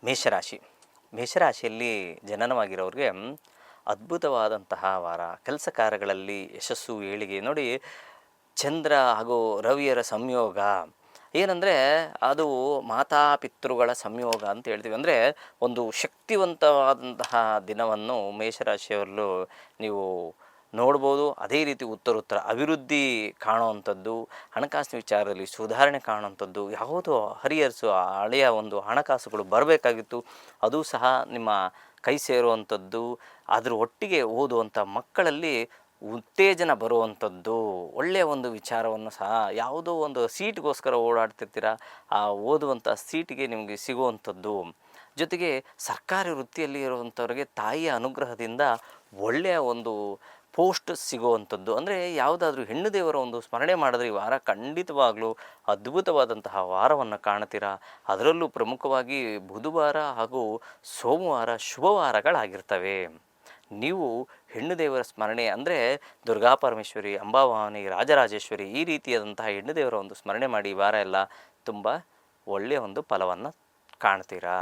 ಮೇಷರಾಶಿ. ಮೇಷರಾಶಿಯಲ್ಲಿ ಜನನವಾಗಿರೋರಿಗೆ ಅದ್ಭುತವಾದಂತಹ ವಾರ. ಕೆಲಸ ಕಾರ್ಯಗಳಲ್ಲಿ ಯಶಸ್ಸು, ಏಳಿಗೆ. ನೋಡಿ, ಚಂದ್ರ ಹಾಗೂ ರವಿಯರ ಸಂಯೋಗ ಏನಂದರೆ ಅದು ಮಾತಾಪಿತೃಗಳ ಸಂಯೋಗ ಅಂತ ಹೇಳ್ತೀವಿ. ಅಂದರೆ ಒಂದು ಶಕ್ತಿವಂತವಾದಂತಹ ದಿನವನ್ನು ಮೇಷರಾಶಿಯಲ್ಲೂ ನೀವು ನೋಡ್ಬೋದು. ಅದೇ ರೀತಿ ಉತ್ತರೋತ್ತರ ಅಭಿವೃದ್ಧಿ ಕಾಣುವಂಥದ್ದು, ಹಣಕಾಸಿನ ವಿಚಾರದಲ್ಲಿ ಸುಧಾರಣೆ ಕಾಣುವಂಥದ್ದು, ಯಾವುದೋ ಹರಿಹರಿಸು ಹಳೆಯ ಒಂದು ಹಣಕಾಸುಗಳು ಬರಬೇಕಾಗಿತ್ತು, ಅದು ಸಹ ನಿಮ್ಮ ಕೈ ಸೇರುವಂಥದ್ದು. ಅದ್ರ ಒಟ್ಟಿಗೆ ಓದುವಂಥ ಮಕ್ಕಳಲ್ಲಿ ಉತ್ತೇಜನ ಬರುವಂಥದ್ದು, ಒಳ್ಳೆಯ ಒಂದು ವಿಚಾರವನ್ನು ಸಹ, ಯಾವುದೋ ಒಂದು ಸೀಟ್ಗೋಸ್ಕರ ಓಡಾಡ್ತಿರ್ತೀರ, ಆ ಓದುವಂಥ ಸೀಟಿಗೆ ನಿಮಗೆ ಸಿಗುವಂಥದ್ದು. ಜೊತೆಗೆ ಸರ್ಕಾರಿ ವೃತ್ತಿಯಲ್ಲಿ ಇರುವಂಥವ್ರಿಗೆ ತಾಯಿಯ ಅನುಗ್ರಹದಿಂದ ಒಳ್ಳೆಯ ಒಂದು ಪೋಸ್ಟ್ ಸಿಗುವಂಥದ್ದು. ಅಂದರೆ ಯಾವುದಾದ್ರೂ ಹೆಣ್ಣು ದೇವರ ಒಂದು ಸ್ಮರಣೆ ಮಾಡಿದ್ರೆ ಈ ವಾರ ಖಂಡಿತವಾಗಲೂ ಅದ್ಭುತವಾದಂತಹ ವಾರವನ್ನು ಕಾಣ್ತೀರಾ. ಅದರಲ್ಲೂ ಪ್ರಮುಖವಾಗಿ ಬುಧವಾರ ಹಾಗೂ ಸೋಮವಾರ ಶುಭವಾರಗಳಾಗಿರ್ತವೆ. ನೀವು ಹೆಣ್ಣು ದೇವರ ಸ್ಮರಣೆ ಅಂದರೆ ದುರ್ಗಾಪರಮೇಶ್ವರಿ, ಅಂಬಾಭವಾನಿ, ರಾಜರಾಜೇಶ್ವರಿ ಈ ರೀತಿಯಾದಂತಹ ಹೆಣ್ಣು ದೇವರ ಒಂದು ಸ್ಮರಣೆ ಮಾಡಿ ಈ ವಾರ ಎಲ್ಲ ತುಂಬ ಒಳ್ಳೆಯ ಒಂದು ಫಲವನ್ನು ಕಾಣ್ತೀರಾ.